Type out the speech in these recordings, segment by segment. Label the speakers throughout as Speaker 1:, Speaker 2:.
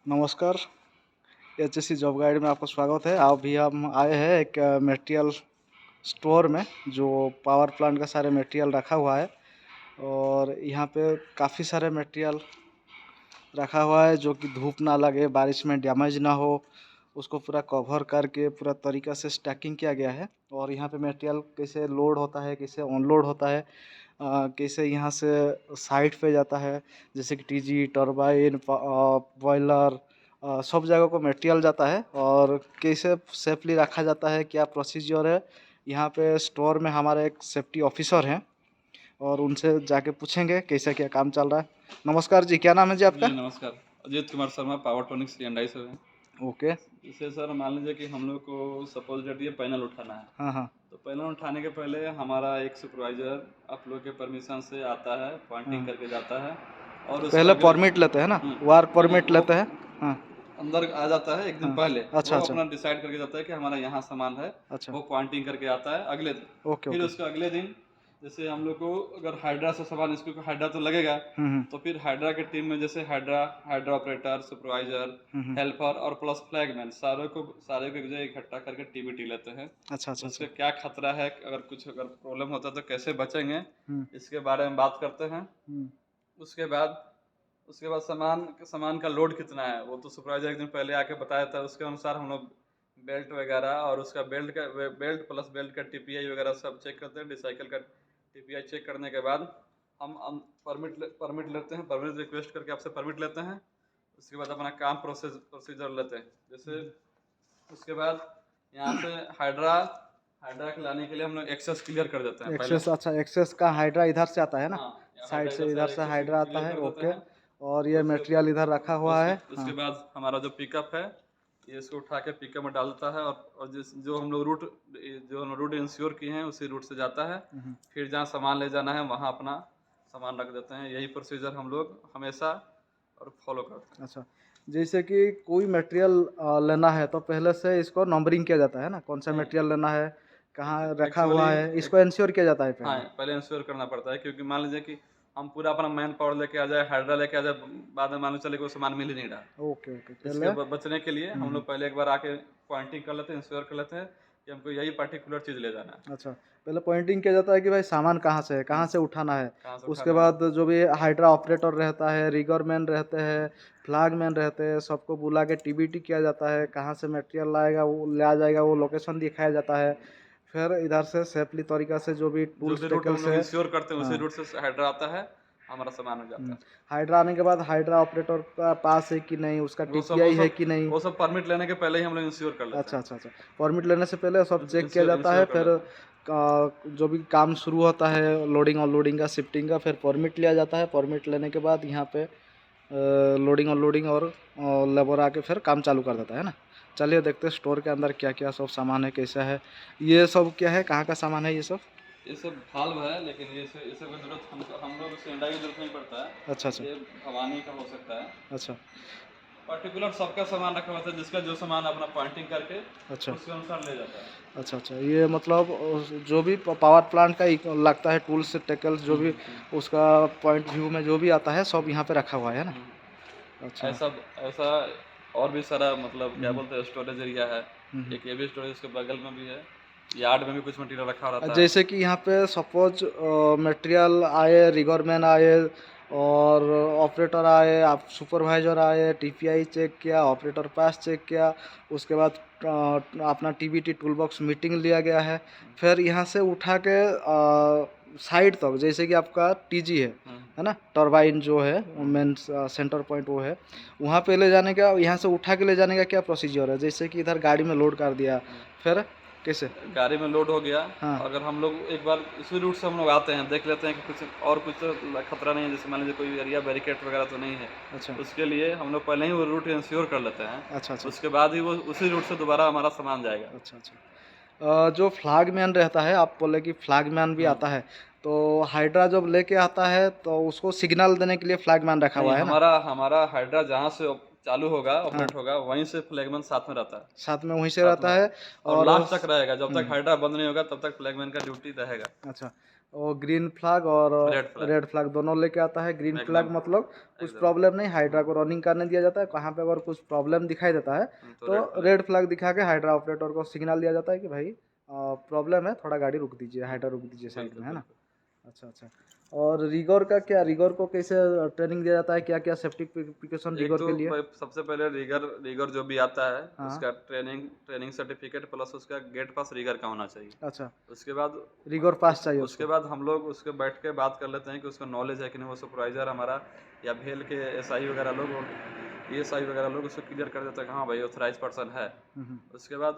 Speaker 1: नमस्कार। HSC job guide में आपका स्वागत है। अभी हम आए हैं एक मटेरियल स्टोर में जो पावर प्लांट का सारे मटेरियल रखा हुआ है और यहाँ पे काफ़ी सारे मटेरियल रखा हुआ है जो कि धूप ना लगे, बारिश में डैमेज ना हो, उसको पूरा कवर करके पूरा तरीक़ा से स्टैकिंग किया गया है। और यहाँ पे मटेरियल कैसे लोड होता है, कैसे अनलोड होता है, कैसे यहाँ से साइट पे जाता है, जैसे कि टीजी, टरबाइन, बॉयलर, सब जगह को मटेरियल जाता है और कैसे सेफली रखा जाता है, क्या प्रोसीजर है। यहाँ पे स्टोर में हमारे एक सेफ्टी ऑफिसर हैं और उनसे जाके पूछेंगे कैसे क्या काम चल रहा है। नमस्कार जी, क्या नाम है जी आपका?
Speaker 2: जी नमस्कार। अजीत कुमार शर्मा, पावरट्रॉनिक्स C&I से है।
Speaker 1: ओके।
Speaker 2: जैसे सर मान लीजिए कि हम लोग को सपोज दैट ये पैनल उठाना है,
Speaker 1: हाँ हाँ
Speaker 2: तो पैनल उठाने के पहले हमारा एक सुपरवाइजर आप लोग के परमिशन से आता है, पॉइंटिंग
Speaker 1: हाँ।
Speaker 2: करके जाता है और उसका
Speaker 1: पहले
Speaker 2: अगले
Speaker 1: परमिट लेते हैं ना, वर्क
Speaker 2: नहीं
Speaker 1: परमिट
Speaker 2: वो
Speaker 1: लेते हैं। हाँ
Speaker 2: अंदर आ जाता है एक दिन
Speaker 1: हाँ।
Speaker 2: पहले।
Speaker 1: अच्छा
Speaker 2: वो
Speaker 1: अच्छा।
Speaker 2: अपना डिसाइड करके जाता है कि हमारा यहाँ सामान है,
Speaker 1: अच्छा।
Speaker 2: वो पॉइंटिंग करके आता है अगले दिन।
Speaker 1: ओके
Speaker 2: फिर
Speaker 1: ओके।
Speaker 2: उसका अगले दिन जैसे हम लोग को अगर हाइड्रा से सामान, इसको हाइड्रा तो लगेगा,
Speaker 1: हम्म।
Speaker 2: तो फिर हाइड्रा के टीम में जैसे हाइड्रा हाइड्रा ऑपरेटर, सुपरवाइजर,
Speaker 1: हम्म।
Speaker 2: हेल्पर और प्लस फ्लैगमैन सारे को एक जगह इकट्ठा करके टीबीटी लेते हैं।
Speaker 1: अच्छा अच्छा अच्छा।
Speaker 2: उसका क्या खतरा है, अगर प्रॉब्लम होता है तो कैसे बचेंगे,
Speaker 1: हम्म
Speaker 2: इसके बारे में बात करते हैं।
Speaker 1: हम्म।
Speaker 2: उसके बाद उसके बाद सामान का लोड कितना है वो तो सुपरवाइजर एक दिन पहले आके बताया था। उसके अनुसार हम लोग बेल्ट वगैरह और उसका बेल्ट प्लस बेल्ट का टीपीआई वगैरह सब चेक करते हैं। डिसाइकिल का टीपीआई चेक करने के बाद हम परमिट लेते हैं, परमिट रिक्वेस्ट करके आपसे परमिट लेते हैं। उसके बाद अपना काम प्रोसीजर लेते हैं। जैसे उसके बाद यहाँ से हाइड्रा हाइड्रा के लाने के लिए हम लोग एक्सेस क्लियर कर देते हैं पहले।
Speaker 1: एक्सेस, अच्छा एक्सेस का हाइड्रा इधर से आता है ना,
Speaker 2: हाँ,
Speaker 1: साइड
Speaker 2: हाइड्रा
Speaker 1: से इधर से
Speaker 2: एक्सेस
Speaker 1: हाइड्रा आता
Speaker 2: क्लियर
Speaker 1: है।
Speaker 2: कर देते
Speaker 1: ओके।
Speaker 2: हैं।
Speaker 1: और ये
Speaker 2: उसके
Speaker 1: मटेरियल इधर रखा हुआ है।
Speaker 2: उसके
Speaker 1: हाँ।
Speaker 2: बाद हमारा जो पिकअप है, ये इसको उठा के पिकअप में डालता है और जो हम लोग रूट इंश्योर किए हैं उसी रूट से जाता है।
Speaker 1: हम्म।
Speaker 2: फिर जहाँ सामान ले जाना है वहाँ अपना सामान रख देते हैं। यही प्रोसीजर हम लोग हमेशा और फॉलो करते हैं।
Speaker 1: अच्छा, जैसे कि कोई मटेरियल लेना है तो पहले से इसको नंबरिंग किया जाता है ना, कौन सा
Speaker 2: नहीं,
Speaker 1: मटेरियल लेना है, कहाँ रखा
Speaker 2: एक्चुअली
Speaker 1: हुआ है, इसको इंश्योर किया जाता है
Speaker 2: हाँ,
Speaker 1: पहले।
Speaker 2: पहले इंश्योर करना पड़ता है, क्योंकि मान लीजिए कि हम पूरा अपना मैन पावर लेके आ जाए, हाइड्रा लेके आ जाए, बाद में मान लो चले कि वो सामान मिल ही नहीं रहा।
Speaker 1: ओके ओके
Speaker 2: इसके
Speaker 1: पहले।
Speaker 2: बचने के लिए हम
Speaker 1: हम्म।
Speaker 2: लोग पहले एक बार आके पॉइंटिंग कर लेते हैं, इंश्योर कर लेते हैं कि हमको यही पर्टिकुलर चीज़ ले जाना है।
Speaker 1: अच्छा, पहले पॉइंटिंग किया जाता है कि भाई सामान कहाँ से है, कहाँ से उठाना है।
Speaker 2: कहाँ से
Speaker 1: उसके
Speaker 2: उठाना है।
Speaker 1: बाद जो भी हाइड्रा ऑपरेटर रहता है, रिगर मैन रहते हैं, फ्लैग मैन रहते हैं, सबको बुला के टीबीटी किया जाता है, कहाँ से मटेरियल लाएगा वो ले आ जाएगा, वो लोकेशन दिखाया जाता है। फिर इधर से सेफली तरीका से जो भी
Speaker 2: जो
Speaker 1: टूल्स
Speaker 2: भी रूट हम
Speaker 1: टेकल्स
Speaker 2: लोग
Speaker 1: है।
Speaker 2: इंश्योर करते हैं उसी
Speaker 1: हाँ।
Speaker 2: रूट से हाइड्रा आता है, हमारा सामान हो जाता है।
Speaker 1: हाइड्रा आने के बाद हाइड्रा ऑपरेटर का पास है कि नहीं, उसका
Speaker 2: वो सब वो
Speaker 1: टीपीआई है
Speaker 2: सब
Speaker 1: कि नहीं।
Speaker 2: वो सब परमिट लेने के पहले ही हम लोग इंश्योर कर लेते
Speaker 1: अच्छा
Speaker 2: हैं।
Speaker 1: अच्छा अच्छा। परमिट लेने से पहले सब चेक किया
Speaker 2: इंश्योर
Speaker 1: जाता
Speaker 2: इंश्योर
Speaker 1: है।
Speaker 2: कर
Speaker 1: फिर
Speaker 2: लेते हैं।
Speaker 1: जो भी काम शुरू होता है, लोडिंग अनलोडिंग का, शिफ्टिंग का, फिर परमिट लिया जाता है। परमिट लेने के बाद यहाँ पे लोडिंग अनलोडिंग और लेबर आके फिर काम चालू कर देता है ना। चलिए देखते हैं स्टोर के अंदर क्या क्या सब सामान है, कैसा है। ये सब क्या है, कहाँ का सामान है ये सब?
Speaker 2: ये सब भाल्व है, लेकिन ये सब की जरूरत हम लोग सिंडाई की जरूरत नहीं पड़ता
Speaker 1: अच्छा अच्छा।
Speaker 2: है। ये भवानी का हो सकता है।
Speaker 1: अच्छा
Speaker 2: पर्टिकुलर सबका सामान रखा हुआ था, जिसका जो सामान अपना पॉइंटिंग करके
Speaker 1: अच्छा
Speaker 2: उसके अनुसार ले जाता है।
Speaker 1: अच्छा अच्छा। ये मतलब जो भी पावर प्लांट का लगता है, टूल्स टेकल्स जो भी,
Speaker 2: हम्म।
Speaker 1: उसका पॉइंट व्यू में जो भी आता है सब यहाँ पे रखा हुआ है ना। अच्छा।
Speaker 2: ऐसा ऐसा और भी सारा मतलब क्या
Speaker 1: हम्म
Speaker 2: बोलते हैं स्टोरेज एरिया है।
Speaker 1: हम्म।
Speaker 2: एक ये भी स्टोरेज उसके बगल में भी है। यार्ड में भी कुछ मटेरियल रखा रहता है।
Speaker 1: जैसे कि यहाँ पे सपोज मटेरियल आए, रिगरमैन आए और ऑपरेटर आए, आप सुपरवाइजर आए, टीपीआई चेक किया, ऑपरेटर पास चेक किया, उसके बाद अपना टीबीटी टूल बॉक्स मीटिंग लिया गया है। फिर यहाँ से उठा के साइड तक, जैसे कि आपका टीजी है ना, टरबाइन जो है मेन सेंटर पॉइंट वो है, वहाँ पे ले जाने का, यहाँ से उठा के ले जाने का क्या प्रोसीजर है? जैसे कि इधर गाड़ी में लोड कर दिया, फिर कैसे?
Speaker 2: गाड़ी में लोड हो गया।
Speaker 1: हाँ।
Speaker 2: अगर हम लोग एक बार इसी रूट से हम लोग आते हैं, देख लेते हैं कि कुछ खतरा नहीं है, जैसे मान लीजिए कोई एरिया बैरिकेड वगैरह तो नहीं है,
Speaker 1: अच्छा
Speaker 2: उसके लिए हम लोग पहले ही वो रूट इंश्योर कर लेते हैं।
Speaker 1: अच्छा अच्छा।
Speaker 2: उसके बाद ही वो उसी रूट से दोबारा हमारा सामान जाएगा।
Speaker 1: अच्छा अच्छा। जो फ्लैग मैन रहता है, आप बोले कि फ्लैग मैन भी आता है, तो हाइड्रा जब लेके आता है तो उसको सिग्नल देने के लिए फ्लैग मैन रखा
Speaker 2: नहीं,
Speaker 1: हुआ है ना।
Speaker 2: हमारा हमारा हाइड्रा जहाँ से चालू होगा,
Speaker 1: हाँ,
Speaker 2: ऑपरेट होगा, वहीं से फ्लैगमैन साथ में रहता है।
Speaker 1: साथ में वहीं से
Speaker 2: साथ में
Speaker 1: रहता है।
Speaker 2: और
Speaker 1: और
Speaker 2: लास्ट तक रहेगा, जब तक
Speaker 1: हम्म।
Speaker 2: हाइड्रा बंद नहीं होगा तब तक फ्लैगमैन का ड्यूटी रहेगा।
Speaker 1: अच्छा, और ग्रीन फ्लैग और
Speaker 2: रेड फ्लैग
Speaker 1: रेड फ्लैग दोनों लेके आता है। ग्रीन फ्लैग
Speaker 2: एकदम
Speaker 1: मतलब कुछ
Speaker 2: एकदम।
Speaker 1: प्रॉब्लम नहीं, हाइड्रा को रनिंग करने दिया जाता है। कहाँ पे अगर कुछ प्रॉब्लम दिखाई देता है
Speaker 2: तो
Speaker 1: तो
Speaker 2: रेड फ्लैग।
Speaker 1: रेड फ्लैग दिखा के हाइड्रा ऑपरेटर को सिग्नल दिया जाता है कि भाई प्रॉब्लम है, थोड़ा गाड़ी रुक दीजिए, हाइड्रा रुक दीजिए साइड
Speaker 2: बिल्कुल
Speaker 1: में, है ना।
Speaker 2: बिल्कुल।
Speaker 1: अच्छा अच्छा। और रिगोर का क्या, रिगोर को कैसे ट्रेनिंग दिया जाता है, क्या क्या सेफ्टी प्रिकॉशन
Speaker 2: एक
Speaker 1: रिगोर
Speaker 2: तो
Speaker 1: के लिए?
Speaker 2: सबसे पहले रीगर रीगर जो भी आता है
Speaker 1: हाँ।
Speaker 2: उसका ट्रेनिंग सर्टिफिकेट प्लस उसका गेट पास रीगर का होना चाहिए।
Speaker 1: अच्छा।
Speaker 2: उसके बाद
Speaker 1: रिगोर पास चाहिए
Speaker 2: उसके
Speaker 1: उसको।
Speaker 2: बाद हम लोग उसके बैठ के बात कर लेते हैं कि उसका नॉलेज है कि नहीं। वो सुपरवाइजर हमारा या भेल के एसआई वगैरह लोग, एएसआई वगैरह लोग उसको क्लियर कर देते हैं कि हाँ भाई ऑथराइज पर्सन है।
Speaker 1: हम्म।
Speaker 2: उसके बाद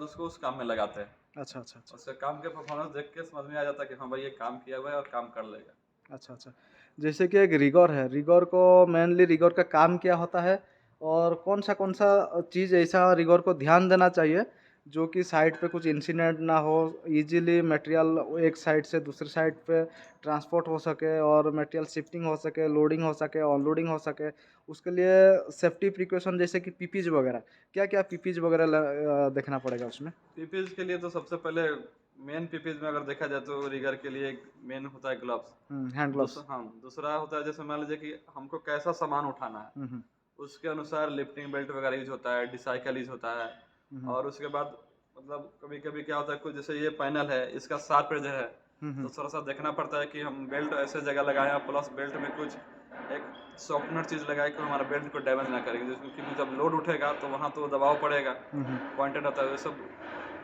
Speaker 2: उसको उस काम में लगाते हैं।
Speaker 1: अच्छा अच्छा अच्छा।
Speaker 2: उसके काम के परफॉर्मेंस देख के समझ में आ जाता है कि हाँ भाई ये काम किया हुआ है और काम कर लेगा।
Speaker 1: अच्छा अच्छा। जैसे कि एक रिगोर है, रिगोर को मेनली रिगोर का काम क्या होता है, और कौन सा चीज़ ऐसा रिगोर को ध्यान देना चाहिए जो कि साइड पे कुछ इंसिडेंट ना हो, इजीली मटेरियल एक साइड से दूसरे साइड पे ट्रांसपोर्ट हो सके, और मटेरियल शिफ्टिंग हो सके, लोडिंग हो सके, अनलोडिंग हो सके। उसके लिए सेफ्टी प्रिकॉशन जैसे कि पीपीज वगैरह, क्या क्या पीपीज वगैरह देखना पड़ेगा उसमें?
Speaker 2: पीपीज के लिए तो सबसे पहले मेन पीपीज में अगर देखा जाए तो रिगर के लिए मेन होता है ग्लव्स।
Speaker 1: Hand gloves.
Speaker 2: दूसरा, हाँ, दूसरा होता है जैसे मान लीजिए कि हमको कैसा सामान उठाना है,
Speaker 1: हम्म
Speaker 2: उसके अनुसार लिफ्टिंग बेल्ट वगैरह यूज होता है, डिसाइकल यूज होता है।
Speaker 1: हम्म
Speaker 2: और उसके बाद मतलब कभी कभी क्या होता है, कुछ जैसे ये पैनल है इसका शार्प एज है,
Speaker 1: हम्म
Speaker 2: तो थोड़ा सा देखना पड़ता है कि हम बेल्ट ऐसे जगह लगाएं प्लस बेल्ट में कुछ एक सॉफ्टनर चीज़ लगाए कि हमारा बेल्ट को डैमेज ना करेगी, जिसमें क्योंकि जब लोड उठेगा तो वहाँ तो दबाव पड़ेगा,
Speaker 1: हम्म।
Speaker 2: पॉइंटेड रहता है ये सब।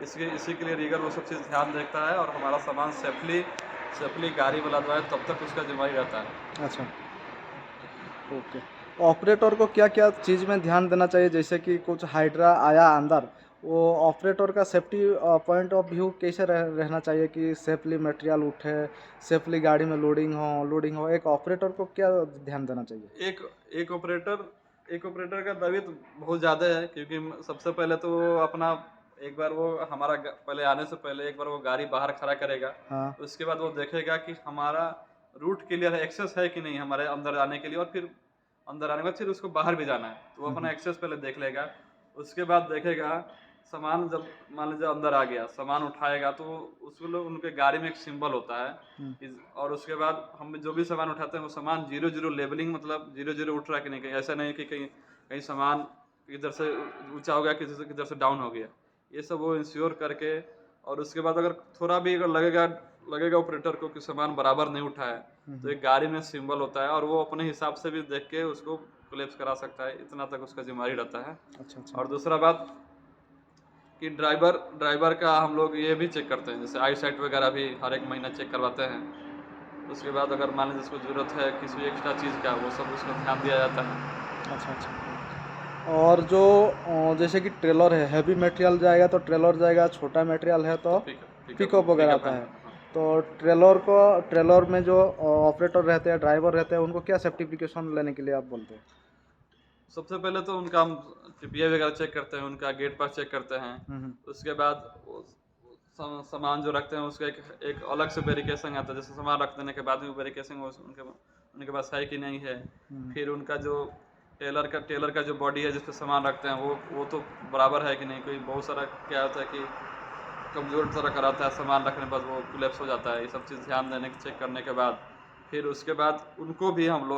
Speaker 2: इसी के लिए रीगर वो सब चीज़ ध्यान देखता है और हमारा सामान सेफली सेफली गाड़ी वाला जो है तब तक उसका जिम्मेदारी रहता है।
Speaker 1: अच्छा। ओके। ऑपरेटर को क्या क्या चीज़ में ध्यान देना चाहिए, जैसे कि कुछ हाइड्रा आया अंदर, वो ऑपरेटर का सेफ्टी पॉइंट ऑफ व्यू कैसे रहना चाहिए कि सेफली मटेरियल उठे, सेफली गाड़ी में लोडिंग हो, एक ऑपरेटर को क्या ध्यान देना चाहिए?
Speaker 2: एक एक ऑपरेटर एक ऑपरेटर का दायित्व तो बहुत ज़्यादा है, क्योंकि सबसे पहले तो वो अपना एक बार वो हमारा पहले आने से पहले एक बार वो गाड़ी बाहर खड़ा करेगा।
Speaker 1: हाँ।
Speaker 2: उसके बाद वो देखेगा कि हमारा रूट क्लियर है, एक्सेस है कि नहीं हमारे अंदर आने के लिए, और फिर अंदर आने के बाद फिर उसको बाहर भी जाना है तो वो अपना
Speaker 1: हम्म
Speaker 2: एक्सेस पहले देख लेगा। उसके बाद देखेगा सामान, जब मान लीजिए अंदर आ गया सामान उठाएगा तो उसको लोग उनके गाड़ी में एक सिंबल होता है।
Speaker 1: हम्म
Speaker 2: और उसके बाद हम जो भी सामान उठाते हैं वो सामान जीरो जीरो लेबलिंग, मतलब जीरो जीरो उठ रहा है कि नहीं, कहीं ऐसा नहीं कि कहीं कहीं सामान इधर से ऊंचा हो गया, किधर से डाउन हो गया, ये सब वो इंश्योर करके। और उसके बाद अगर थोड़ा भी अगर लगेगा लगेगा ऑपरेटर को कि सामान बराबर नहीं उठा है, तो
Speaker 1: हम्म।
Speaker 2: एक गाड़ी में सिंबल होता है और वो अपने हिसाब से भी देख के उसको कोलैप्स करा सकता है, इतना तक उसका जिम्मेदारी रहता है।
Speaker 1: अच्छा अच्छा।
Speaker 2: और दूसरा बात कि ड्राइवर ड्राइवर का हम लोग ये भी चेक करते हैं, जैसे आई साइट वगैरह भी हर एक महीना चेक करवाते हैं। उसके बाद अगर मान लीजिए उसको ज़रूरत है किसी एक्स्ट्रा चीज़ का, वो सब उसको ध्यान दिया जाता है।
Speaker 1: अच्छा अच्छा। और जो जैसे कि ट्रेलर है, हैवी मटेरियल जाएगा तो ट्रेलर जाएगा, छोटा मटेरियल है
Speaker 2: तो
Speaker 1: तो
Speaker 2: पिकअप
Speaker 1: पिकअप वगैरह
Speaker 2: पिकअप
Speaker 1: आता
Speaker 2: है
Speaker 1: है।
Speaker 2: ना, हाँ।
Speaker 1: तो ट्रेलर में जो ऑपरेटर रहते हैं, ड्राइवर रहते हैं, उनको क्या सेफ्टी प्रिकॉशन लेने के लिए आप बोलते हैं?
Speaker 2: सबसे पहले तो उनका हम टीपीआई वगैरह चेक करते हैं, उनका गेट पास चेक करते हैं।
Speaker 1: हम्म।
Speaker 2: उसके बाद सामान जो रखते हैं उसका एक अलग से वेरिफिकेशन आता है, जैसे सामान रख देने के बाद भी वेरिफिकेशन उनके उनके पास है कि नहीं है।
Speaker 1: हम्म
Speaker 2: फिर उनका जो टेलर का जो बॉडी है जिस पे सामान रखते हैं वो तो बराबर है कि नहीं। कोई बहुत सारा क्या होता है कि कमज़ोर तरह कराता है, सामान रखने के बाद वो कोलैप्स हो जाता है। ये सब चीज़ ध्यान देने चेक करने के बाद फिर उसके बाद उनको भी हम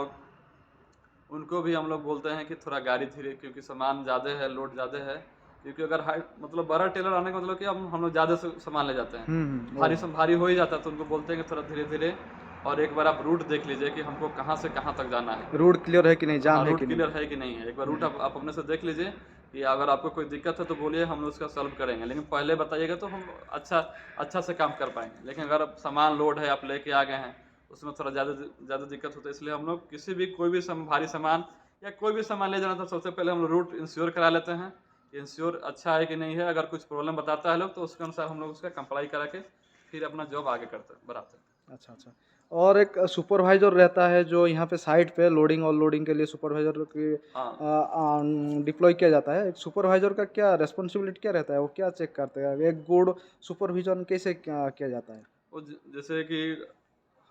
Speaker 2: लोग बोलते हैं कि थोड़ा गाड़ी धीरे, क्योंकि सामान ज़्यादा है, लोड ज़्यादा है। क्योंकि अगर हाई मतलब बड़ा टेलर आने का मतलब कि हम लोग ज़्यादा से सामान ले जाते हैं,
Speaker 1: वो
Speaker 2: भारी हो ही जाता है, तो उनको बोलते हैं कि थोड़ा धीरे धीरे। और एक बार आप रूट देख लीजिए कि हमको कहाँ से कहाँ तक जाना है।
Speaker 1: रोड क्लियर है कि नहीं,
Speaker 2: हाँ,
Speaker 1: जाम है
Speaker 2: रूट
Speaker 1: कि नहीं।
Speaker 2: क्लियर है कि नहीं है, एक बार रूट
Speaker 1: हम्म
Speaker 2: आप अपने से देख लीजिए। कि अगर आपको कोई दिक्कत है तो बोलिए, हम लोग उसका सॉल्व करेंगे, लेकिन पहले बताइएगा तो हम अच्छा अच्छा से काम कर पाएंगे। लेकिन अगर आप सामान लोड है, आप लेके आ गए हैं, उसमें थोड़ा ज़्यादा दिक्कत होता है। इसलिए हम लोग किसी भी कोई भी भारी सामान या कोई भी सामान ले जाना तो सबसे पहले हम लोग रूट इंश्योर करा लेते हैं, इंश्योर अच्छा है कि नहीं है। अगर कुछ प्रॉब्लम बताता है लोग तो उसके अनुसार हम लोग उसका कंप्लाई करा के फिर अपना जॉब आगे बढ़ाते हैं।
Speaker 1: अच्छा अच्छा। और एक सुपरवाइजर रहता है जो यहाँ पे साइट पे लोडिंग और लोडिंग के लिए सुपरवाइजर की
Speaker 2: हाँ,
Speaker 1: डिप्लॉय किया जाता है। एक सुपरवाइजर का क्या रेस्पॉन्सिबिलिटी क्या रहता है, वो क्या चेक करते हैं, एक गुड सुपरविजन कैसे किया जाता है?
Speaker 2: वो जैसे कि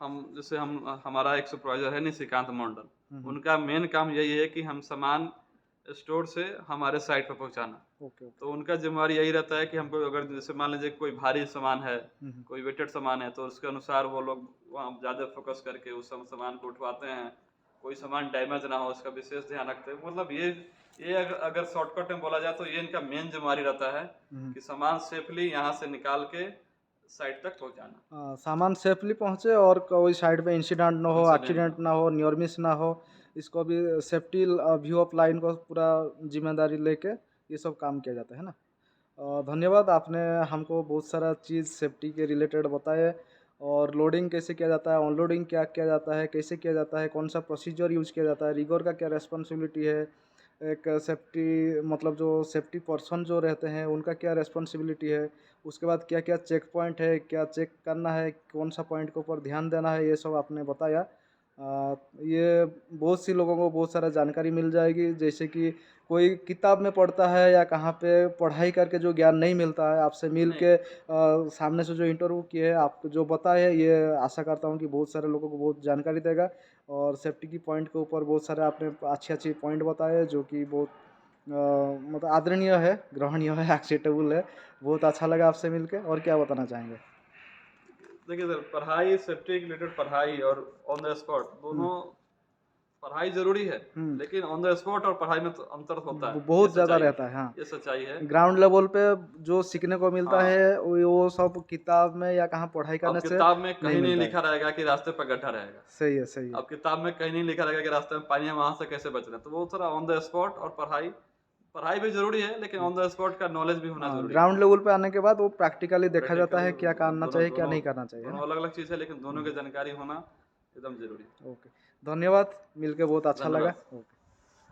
Speaker 2: जैसे हम हमारा एक सुपरवाइजर है निशिकांत मंडल।
Speaker 1: हम्म
Speaker 2: उनका मेन काम यही है कि हम सामान स्टोर से हमारे साइट पे पहुँचाना।
Speaker 1: Okay, okay.
Speaker 2: तो उनका ज़िम्मेवारी यही रहता है कि हमको अगर जैसे मान लीजिए कोई भारी सामान है,
Speaker 1: हुँ, हुँ।
Speaker 2: कोई वेटेड सामान है, तो उसके अनुसार वो लोग वहाँ ज़्यादा फ़ोकस करके उस सब सामान को उठवाते हैं। कोई सामान डैमेज ना हो, उसका विशेष ध्यान रखते हैं। मतलब ये अगर शॉर्टकट में बोला जाए तो ये इनका मेन ज़िम्मेवारी रहता है
Speaker 1: हुँ।
Speaker 2: कि सामान सेफ़ली यहाँ से निकाल के साइट तक पहुँचाना।
Speaker 1: सामान सेफ़ली पहुँचे और कोई साइड में इंसिडेंट ना हो,
Speaker 2: इंसिडेंट ना
Speaker 1: एक्सीडेंट
Speaker 2: हो।
Speaker 1: ना हो, नियर मिस ना हो। इसको भी सेफ्टी व्यू ऑफ लाइन को पूरा ज़िम्मेदारी लेके ये सब काम किया जाता है ना? धन्यवाद आपने हमको बहुत सारा चीज़ सेफ्टी के रिलेटेड बताए और लोडिंग कैसे किया जाता है, अनलोडिंग क्या किया जाता है, कैसे किया जाता है, कौन-सा प्रोसीजर यूज़ किया जाता है, रिगर का क्या रिस्पॉन्सिबिलिटी है, एक सेफ्टी मतलब जो सेफ्टी पर्सन जो रहते हैं उनका क्या रिस्पॉन्सिबिलिटी है, उसके बाद क्या-क्या चेक पॉइंट है, क्या चेक करना है, कौन-सा पॉइंट के ऊपर ध्यान देना है, ये सब आपने बताया। ये बहुत सी लोगों को बहुत सारा जानकारी मिल जाएगी जैसे कि कोई किताब में पढ़ता है या कहाँ पे पढ़ाई करके जो ज्ञान नहीं मिलता है, आपसे मिल
Speaker 2: नहीं,
Speaker 1: के सामने से जो इंटरव्यू किए हैं, आपको जो बताए, ये आशा करता हूँ कि बहुत सारे लोगों को बहुत जानकारी देगा और सेफ्टी की पॉइंट के ऊपर बहुत सारे आपने अच्छी-अच्छी पॉइंट बताए, जो कि बहुत मतलब आदरणीय है, ग्रहणीय है, एक्सेप्टेबल है। बहुत अच्छा लगा आपसे मिलके और क्या बताना चाहेंगे?
Speaker 2: देखिए सर, पढ़ाई सेफ्टी के रिलेटेड पढ़ाई और ऑन द स्पॉट
Speaker 1: हुँ,
Speaker 2: दोनों पढ़ाई ज़रूरी है,
Speaker 1: हुँ।
Speaker 2: लेकिन ऑन द स्पॉट और पढ़ाई में तो अंतर होता है, ये
Speaker 1: बहुत ज़्यादा
Speaker 2: सच्चाई है।
Speaker 1: रहता है, हाँ।
Speaker 2: ये सच्चाई है।
Speaker 1: ग्राउंड लेवल पे जो सीखने को मिलता
Speaker 2: हाँ,
Speaker 1: है, वो सब किताब में या कहाँ पढ़ाई करने
Speaker 2: अब
Speaker 1: से
Speaker 2: किताब में
Speaker 1: नहीं
Speaker 2: कहीं नहीं
Speaker 1: मिलता है।
Speaker 2: लिखा रहेगा कि रास्ते पर गड्ढा रहेगा।
Speaker 1: सही है, सही है।
Speaker 2: अब किताब में कहीं नहीं लिखा रहेगा कि रास्ते में पानी है, वहाँ से कैसे बचना है। तो वो थोड़ा ऑन द स्पॉट और पढ़ाई पढ़ाई भी ज़रूरी है, लेकिन
Speaker 1: हुँ।
Speaker 2: ऑन द स्पॉट का नॉलेज भी होना
Speaker 1: हाँ,
Speaker 2: ज़रूरी है।
Speaker 1: ग्राउंड लेवल पे आने के बाद वो प्रैक्टिकली देखा जाता
Speaker 2: प्रैक्टिकली
Speaker 1: है, क्या करना
Speaker 2: दोनों
Speaker 1: चाहिए, क्या
Speaker 2: दोनों
Speaker 1: नहीं करना चाहिए, है
Speaker 2: दोनों
Speaker 1: ना?
Speaker 2: अलग-अलग चीज़ है, लेकिन दोनों
Speaker 1: हुँ,
Speaker 2: की जानकारी होना एकदम ज़रूरी है।
Speaker 1: ओके। धन्यवाद, मिलके बहुत अच्छा लगा।
Speaker 2: धन्यवाद।
Speaker 1: ओके।